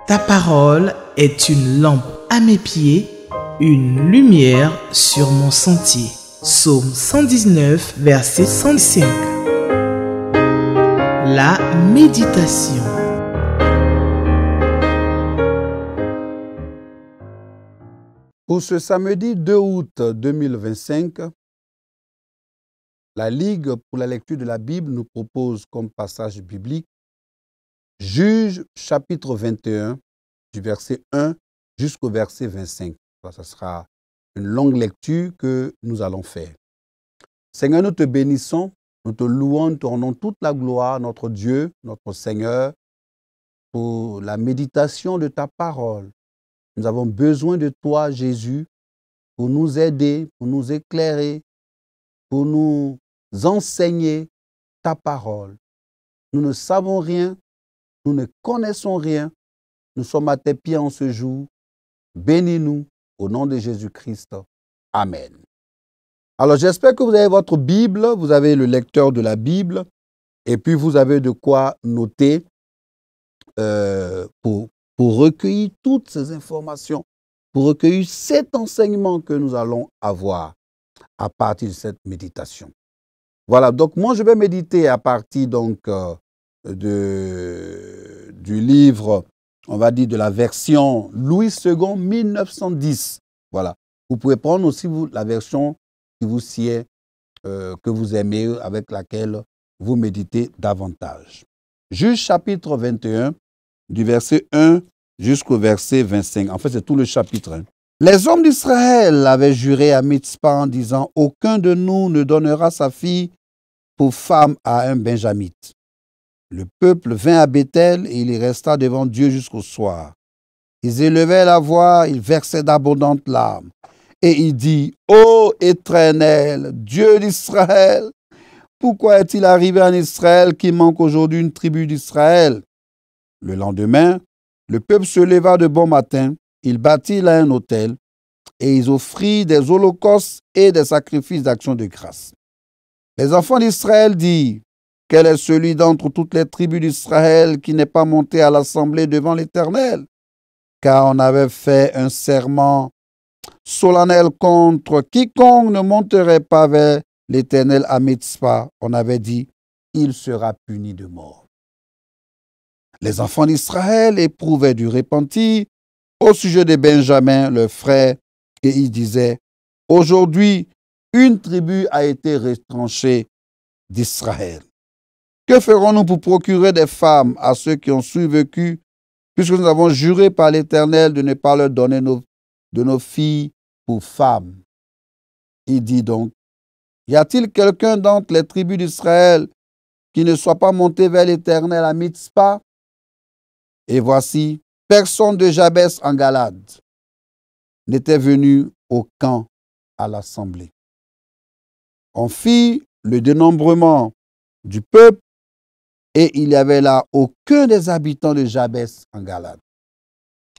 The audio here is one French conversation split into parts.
Ta parole est une lampe à mes pieds, une lumière sur mon sentier. Psaume 119, verset 105. La méditation. Pour ce samedi 2 août 2025, la Ligue pour la lecture de la Bible nous propose comme passage biblique Juges chapitre 21, du verset 1 jusqu'au verset 25. Ce sera une longue lecture que nous allons faire. Seigneur, nous te bénissons, nous te louons, nous te rendons toute la gloire, notre Dieu, notre Seigneur, pour la méditation de ta parole. Nous avons besoin de toi, Jésus, pour nous aider, pour nous éclairer, pour nous enseigner ta parole. Nous ne savons rien, nous ne connaissons rien. Nous sommes à tes pieds en ce jour. Bénis-nous au nom de Jésus-Christ. Amen. Alors, j'espère que vous avez votre Bible, vous avez le lecteur de la Bible, et puis vous avez de quoi noter pour recueillir toutes ces informations, pour recueillir cet enseignement que nous allons avoir à partir de cette méditation. Voilà, donc moi je vais méditer à partir donc du livre, on va dire de la version Louis II 1910. Voilà, vous pouvez prendre aussi la version qui vous sied, que vous aimez, avec laquelle vous méditez davantage. Juges chapitre 21, du verset 1 jusqu'au verset 25. En fait, c'est tout le chapitre. Hein. Les hommes d'Israël avaient juré à Mitzpah en disant « Aucun de nous ne donnera sa fille pour femme à un Benjamite. » Le peuple vint à Béthel et il y resta devant Dieu jusqu'au soir. Ils élevaient la voix, ils versaient d'abondantes larmes. Et il dit « Ô Éternel, Dieu d'Israël, pourquoi est-il arrivé en Israël qu'il manque aujourd'hui une tribu d'Israël ?» Le lendemain, le peuple se leva de bon matin, il bâtit là un autel, et ils offrirent des holocaustes et des sacrifices d'action de grâce. Les enfants d'Israël dirent, « Quel est celui d'entre toutes les tribus d'Israël qui n'est pas monté à l'assemblée devant l'Éternel? Car on avait fait un serment solennel contre quiconque ne monterait pas vers l'Éternel à Mitzpah. On avait dit, il sera puni de mort. » Les enfants d'Israël éprouvaient du repentir au sujet de Benjamin, leur frère, et ils disaient, « Aujourd'hui, une tribu a été retranchée d'Israël. Que ferons-nous pour procurer des femmes à ceux qui ont survécu, puisque nous avons juré par l'Éternel de ne pas leur donner de nos filles pour femmes? » Il dit donc, « Y a-t-il quelqu'un d'entre les tribus d'Israël qui ne soit pas monté vers l'Éternel à Mitzpah? » Et voici, personne de Jabès en Galade n'était venu au camp à l'assemblée. On fit le dénombrement du peuple et il n'y avait là aucun des habitants de Jabès en Galade.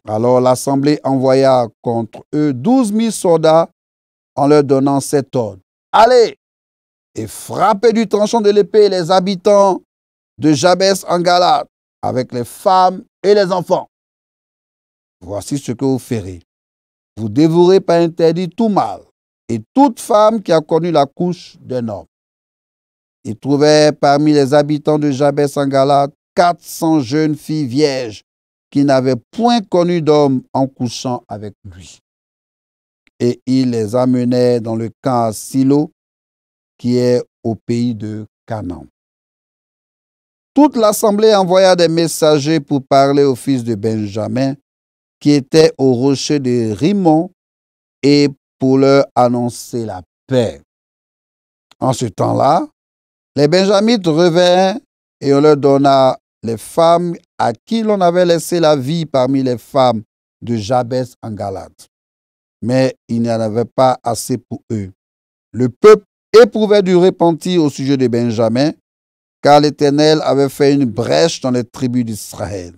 Alors l'assemblée envoya contre eux 12 000 soldats en leur donnant cet ordre. « Allez et frappez du tranchant de l'épée les habitants de Jabès en Galade, avec les femmes et les enfants. Voici ce que vous ferez. Vous dévorez par interdit tout mâle et toute femme qui a connu la couche d'un homme. » Ils trouvèrent parmi les habitants de Jabès en Galade 400 jeunes filles vierges qui n'avaient point connu d'homme en couchant avec lui. Et ils les amenèrent dans le camp à Silo, qui est au pays de Canaan. Toute l'assemblée envoya des messagers pour parler aux fils de Benjamin, qui étaient au rocher de Rimon, et pour leur annoncer la paix. En ce temps-là, les Benjamites revinrent et on leur donna les femmes à qui l'on avait laissé la vie parmi les femmes de Jabès en Galade. Mais il n'y en avait pas assez pour eux. Le peuple éprouvait du repentir au sujet de Benjamin, car l'Éternel avait fait une brèche dans les tribus d'Israël.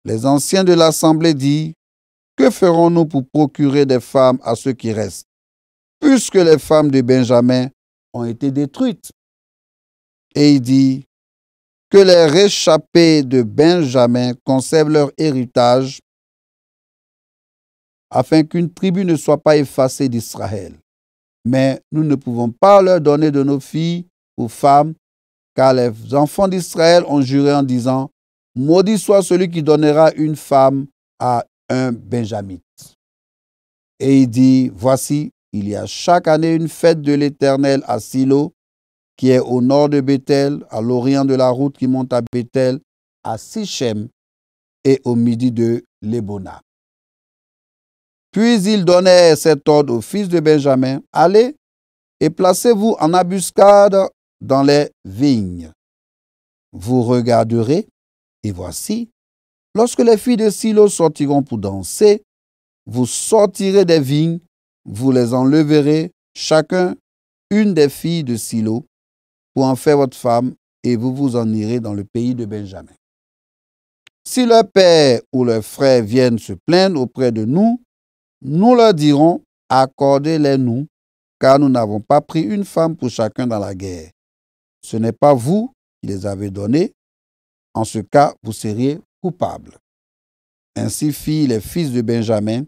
Les anciens de l'assemblée dirent, « Que ferons-nous pour procurer des femmes à ceux qui restent, puisque les femmes de Benjamin ont été détruites? » Et il dit, que les réchappés de Benjamin conservent leur héritage, afin qu'une tribu ne soit pas effacée d'Israël. Mais nous ne pouvons pas leur donner de nos filles ou femmes, car les enfants d'Israël ont juré en disant, « Maudit soit celui qui donnera une femme à un Benjamite. » Et il dit, « Voici, il y a chaque année une fête de l'Éternel à Silo, qui est au nord de Béthel, à l'orient de la route qui monte à Béthel, à Sichem et au midi de Lébona. » Puis il donnait cet ordre aux fils de Benjamin, « Allez et placez-vous en embuscade dans les vignes. Vous regarderez, et voici, lorsque les filles de Silo sortiront pour danser, vous sortirez des vignes, vous les enleverez, chacun une des filles de Silo, pour en faire votre femme, et vous vous en irez dans le pays de Benjamin. Si leur père ou leur frère viennent se plaindre auprès de nous, nous leur dirons, accordez-les-nous, car nous n'avons pas pris une femme pour chacun dans la guerre. Ce n'est pas vous qui les avez donnés. En ce cas, vous seriez coupables. » Ainsi firent les fils de Benjamin.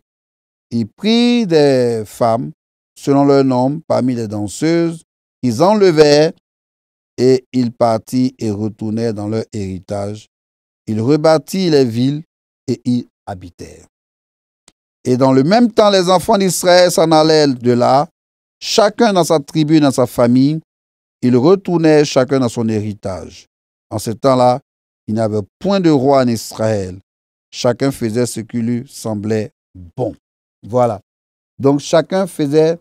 Ils prirent des femmes selon leur nombre parmi les danseuses. Ils enlevèrent et ils partirent et retournèrent dans leur héritage. Ils rebâtirent les villes et y habitèrent. Et dans le même temps, les enfants d'Israël s'en allèrent de là, chacun dans sa tribu, dans sa famille. Ils retournèrent chacun dans son héritage. En ce temps-là, il n'y avait point de roi en Israël. Chacun faisait ce qui lui semblait bon. Voilà. Donc, chacun faisait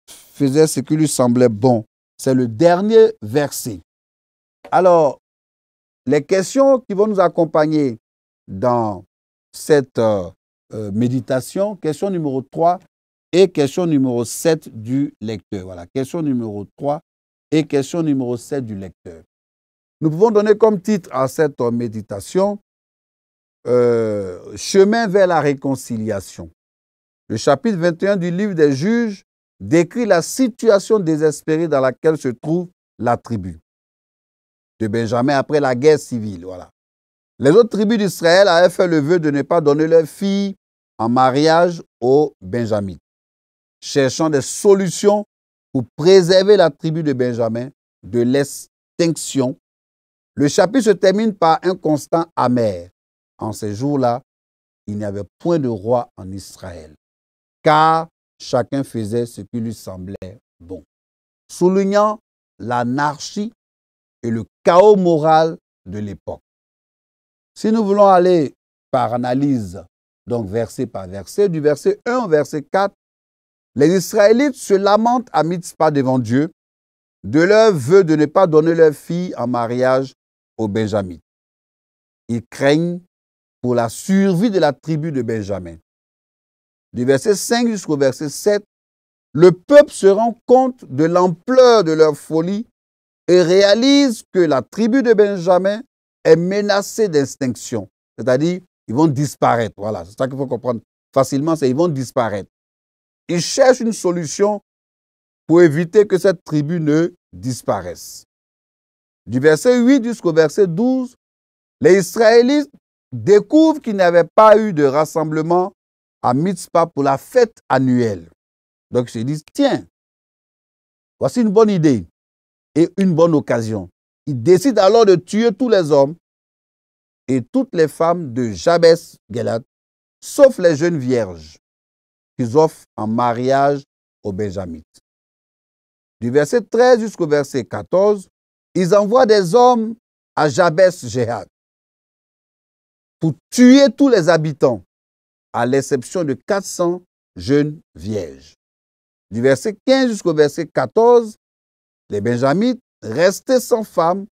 ce qui lui semblait bon. C'est le dernier verset. Alors, les questions qui vont nous accompagner dans cette méditation, question numéro 3 et question numéro 7 du lecteur. Voilà, question numéro 3 et question numéro 7 du lecteur. Nous pouvons donner comme titre à cette méditation Chemin vers la réconciliation. Le chapitre 21 du livre des Juges décrit la situation désespérée dans laquelle se trouve la tribu de Benjamin après la guerre civile. Voilà. Les autres tribus d'Israël avaient fait le vœu de ne pas donner leurs filles en mariage aux Benjamites, cherchant des solutions pour préserver la tribu de Benjamin de l'extinction. Le chapitre se termine par un constat amer. En ces jours-là, il n'y avait point de roi en Israël, car chacun faisait ce qui lui semblait bon, soulignant l'anarchie et le chaos moral de l'époque. Si nous voulons aller par analyse, donc verset par verset, du verset 1 au verset 4, les Israélites se lamentent à Mitzpah devant Dieu de leur vœu de ne pas donner leur fille en mariage aux Benjamites. Ils craignent pour la survie de la tribu de Benjamin. Du verset 5 jusqu'au verset 7, le peuple se rend compte de l'ampleur de leur folie et réalise que la tribu de Benjamin est menacée d'extinction. C'est-à-dire, ils vont disparaître. Voilà, c'est ça qu'il faut comprendre facilement, c'est qu'ils vont disparaître. Ils cherchent une solution pour éviter que cette tribu ne disparaisse. Du verset 8 jusqu'au verset 12, les Israélites découvrent qu'il n'y avait pas eu de rassemblement à Mitzpah pour la fête annuelle. Donc, ils se disent, tiens, voici une bonne idée et une bonne occasion. Ils décident alors de tuer tous les hommes et toutes les femmes de Jabès-Gilead, sauf les jeunes vierges qu'ils offrent en mariage aux Benjamites. Du verset 13 jusqu'au verset 14, ils envoient des hommes à Jabès-Gilead pour tuer tous les habitants, à l'exception de 400 jeunes vierges. Du verset 15 jusqu'au verset 14, les Benjamites, restés sans femme,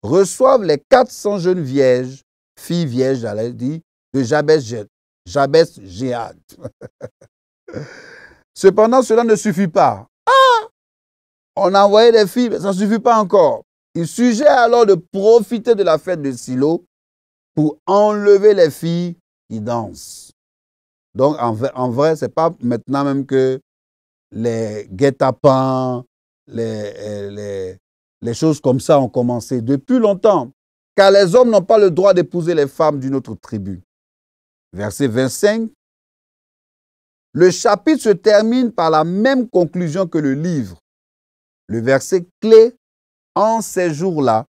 reçoivent les 400 jeunes vierges, filles vierges, j'allais dire, de Jabès-Gilead. Cependant, cela ne suffit pas. On a envoyé des filles, mais ça ne suffit pas encore. Ils suggèrent alors de profiter de la fête de Silo pour enlever les filles qui dansent. Donc, en vrai, ce n'est pas maintenant même que les guet-apens, les choses comme ça ont commencé depuis longtemps. car les hommes n'ont pas le droit d'épouser les femmes d'une autre tribu. Verset 25. Le chapitre se termine par la même conclusion que le livre. Le verset clé, en ces jours-là,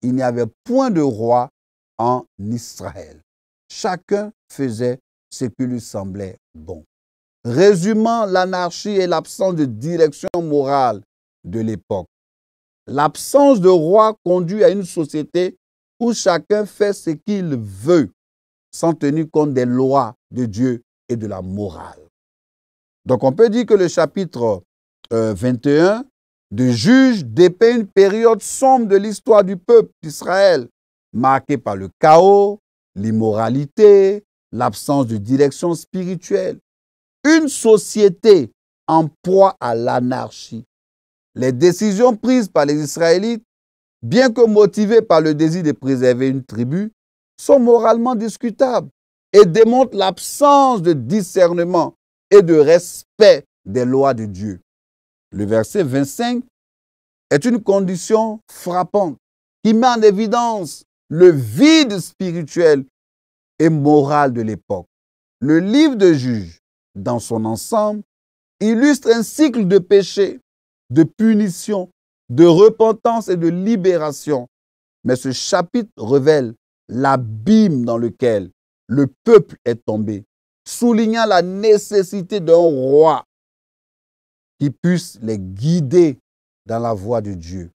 il n'y avait point de roi en Israël. Chacun faisait ce qui lui semblait bon. Résumant l'anarchie et l'absence de direction morale de l'époque. L'absence de roi conduit à une société où chacun fait ce qu'il veut, sans tenir compte des lois de Dieu et de la morale. Donc on peut dire que le chapitre 21 de Juges dépeint une période sombre de l'histoire du peuple d'Israël, marquée par le chaos, l'immoralité, l'absence de direction spirituelle. Une société en proie à l'anarchie. Les décisions prises par les Israélites, bien que motivées par le désir de préserver une tribu, sont moralement discutables et démontrent l'absence de discernement et de respect des lois de Dieu. Le verset 25 est une condition frappante qui met en évidence le vide spirituel et moral de l'époque. Le livre de Juges, dans son ensemble, illustre un cycle de péché, de punition, de repentance et de libération. Mais ce chapitre révèle l'abîme dans lequel le peuple est tombé, soulignant la nécessité d'un roi qui puisse les guider dans la voie de Dieu.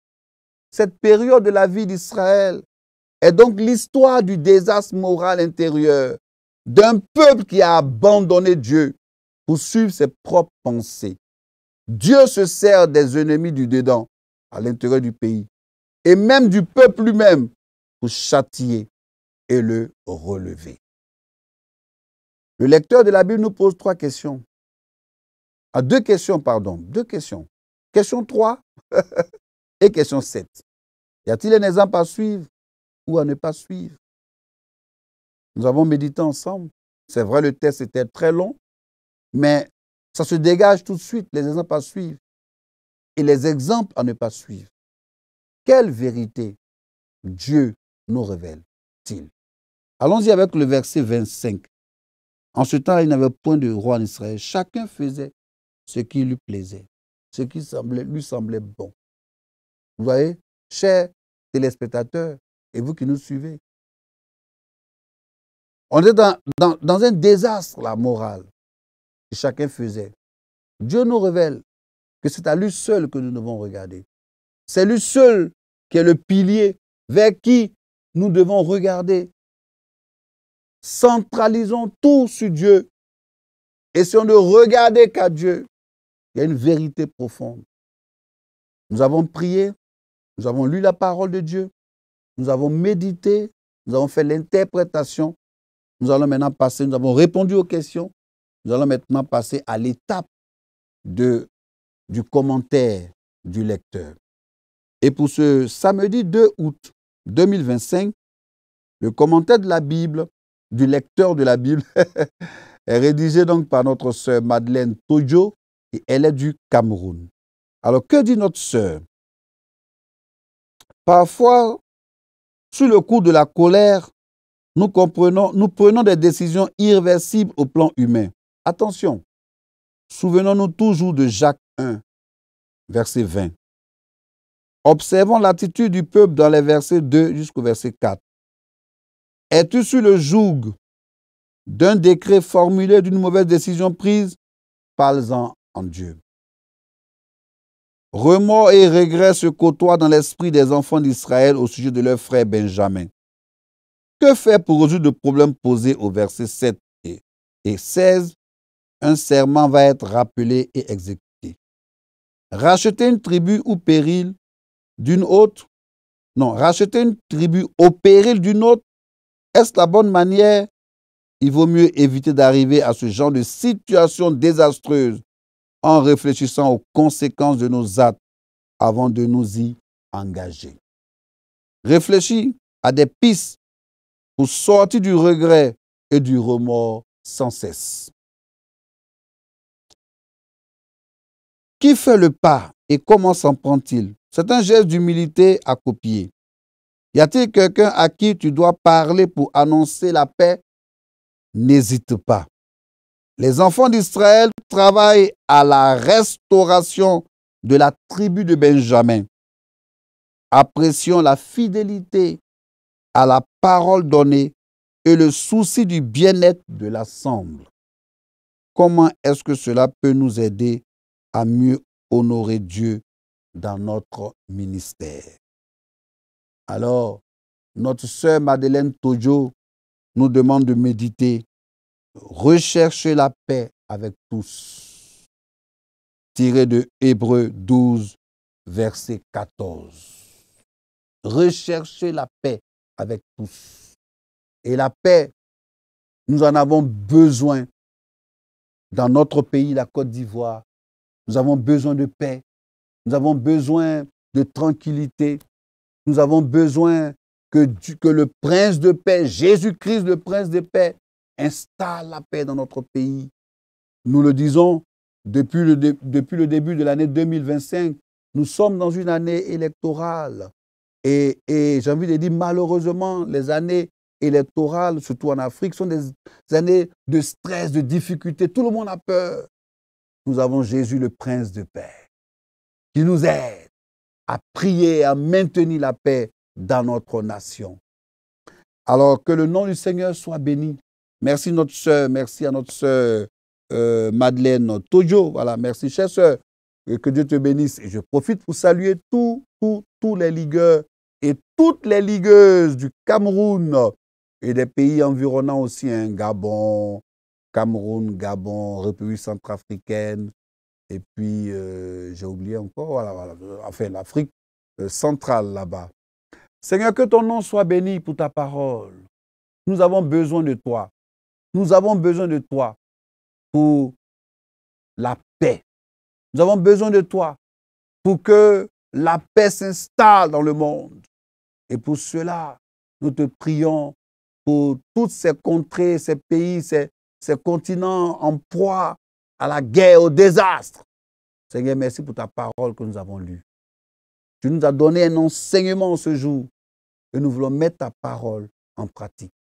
Cette période de la vie d'Israël est donc l'histoire du désastre moral intérieur d'un peuple qui a abandonné Dieu pour suivre ses propres pensées. Dieu se sert des ennemis du dedans à l'intérieur du pays et même du peuple lui-même pour châtier et le relever. Le lecteur de la Bible nous pose deux questions. Question 3 et question 7. Y a-t-il un exemple à suivre ou à ne pas suivre? Nous avons médité ensemble. C'est vrai, le texte était très long, mais ça se dégage tout de suite, les exemples à suivre et les exemples à ne pas suivre. Quelle vérité Dieu nous révèle-t-il? Allons-y avec le verset 25. En ce temps-là, il n'y avait point de roi en Israël. Chacun faisait ce qui lui plaisait, ce qui lui semblait bon. Vous voyez, chers téléspectateurs, et vous qui nous suivez, on est dans un désastre, la morale, que chacun faisait. Dieu nous révèle que c'est à lui seul que nous devons regarder. C'est lui seul qui est le pilier vers qui nous devons regarder. Centralisons tout sur Dieu. Essayons de regarder qu'à Dieu. Il y a une vérité profonde. Nous avons prié, nous avons lu la parole de Dieu, nous avons médité, nous avons fait l'interprétation. Nous allons maintenant passer, nous avons répondu aux questions. Nous allons maintenant passer à l'étape du commentaire du lecteur. Et pour ce samedi 2 août 2025, le commentaire de la Bible, du lecteur de la Bible, est rédigé donc par notre sœur Madeleine Tojo et elle est du Cameroun. Alors, que dit notre sœur? Parfois, sous le coup de la colère, nous prenons des décisions irréversibles au plan humain. Attention, souvenons-nous toujours de Jacques 1, verset 20. Observons l'attitude du peuple dans les versets 2 jusqu'au verset 4. Es-tu sous le joug d'un décret formulé, d'une mauvaise décision prise? Parle-en en Dieu. Remords et regrets se côtoient dans l'esprit des enfants d'Israël au sujet de leur frère Benjamin. Que faire pour résoudre le problème posé au verset 7 et 16? Un serment va être rappelé et exécuté. Racheter une tribu au péril d'une autre? Non, racheter une tribu au péril d'une autre, est-ce la bonne manière? Il vaut mieux éviter d'arriver à ce genre de situation désastreuse en réfléchissant aux conséquences de nos actes avant de nous y engager. Réfléchis à des pistes pour sortir du regret et du remords sans cesse. Qui fait le pas et comment s'en prend-il? C'est un geste d'humilité à copier. Y a-t-il quelqu'un à qui tu dois parler pour annoncer la paix? N'hésite pas. Les enfants d'Israël travaillent à la restauration de la tribu de Benjamin. Apprécions la fidélité à la parole donnée et le souci du bien-être de l'ensemble. Comment est-ce que cela peut nous aider à mieux honorer Dieu dans notre ministère? Alors, notre sœur Madeleine Tojo nous demande de méditer. Recherchez la paix avec tous. Tiré de Hébreux 12, verset 14. Recherchez la paix avec tous. Et la paix, nous en avons besoin dans notre pays, la Côte d'Ivoire. Nous avons besoin de paix. Nous avons besoin de tranquillité. Nous avons besoin que le prince de paix, Jésus-Christ, le prince de paix, installe la paix dans notre pays. Nous le disons depuis le début de l'année 2025. Nous sommes dans une année électorale. Et j'ai envie de dire, malheureusement, les années électorales, surtout en Afrique, sont des années de stress, de difficultés. Tout le monde a peur. Nous avons Jésus, le prince de paix, qui nous aide à prier, à maintenir la paix dans notre nation. Alors, que le nom du Seigneur soit béni. Merci notre sœur, merci à notre sœur Madeleine Tojo. Voilà, merci chère sœur, que Dieu te bénisse. Et je profite pour saluer tous les ligueurs et toutes les ligueuses du Cameroun et des pays environnants aussi, hein, Gabon, Cameroun, Gabon, République centrafricaine, et puis j'ai oublié encore, voilà, enfin l'Afrique centrale là-bas. Seigneur, que ton nom soit béni pour ta parole. Nous avons besoin de toi. Nous avons besoin de toi pour la paix. Nous avons besoin de toi pour que la paix s'installe dans le monde. Et pour cela, nous te prions pour toutes ces contrées, ces pays, ces continents en proie à la guerre, au désastre. Seigneur, merci pour ta parole que nous avons lue. Tu nous as donné un enseignement ce jour et nous voulons mettre ta parole en pratique.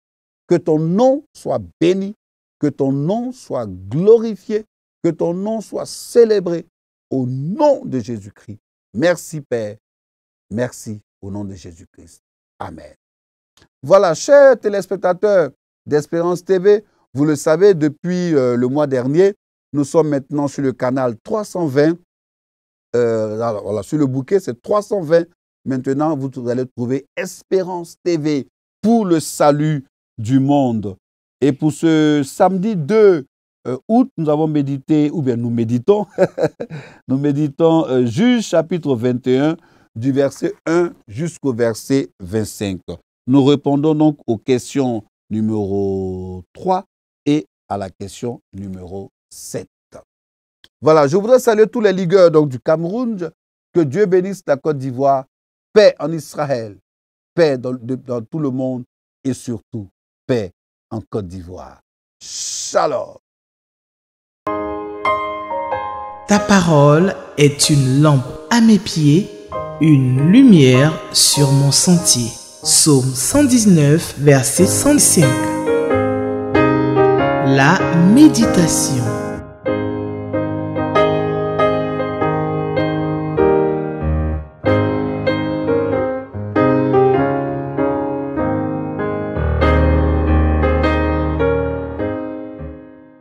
Que ton nom soit béni, que ton nom soit glorifié, que ton nom soit célébré au nom de Jésus-Christ. Merci Père, merci au nom de Jésus-Christ. Amen. Voilà, chers téléspectateurs d'Espérance TV, vous le savez, depuis le mois dernier, nous sommes maintenant sur le canal 320. Voilà, sur le bouquet, c'est 320. Maintenant, vous allez trouver Espérance TV pour le salut du monde. Et pour ce samedi 2 août, nous avons médité, ou bien nous méditons, nous méditons Juge chapitre 21, du verset 1 jusqu'au verset 25. Nous répondons donc aux questions numéro 3 et à la question numéro 7. Voilà, je voudrais saluer tous les ligueurs donc, du Cameroun. Que Dieu bénisse la Côte d'Ivoire. Paix en Israël. Paix dans tout le monde. Et surtout, paix en Côte d'Ivoire. Shalom. Ta parole est une lampe à mes pieds, une lumière sur mon sentier. Psaume 119, verset 105. La méditation.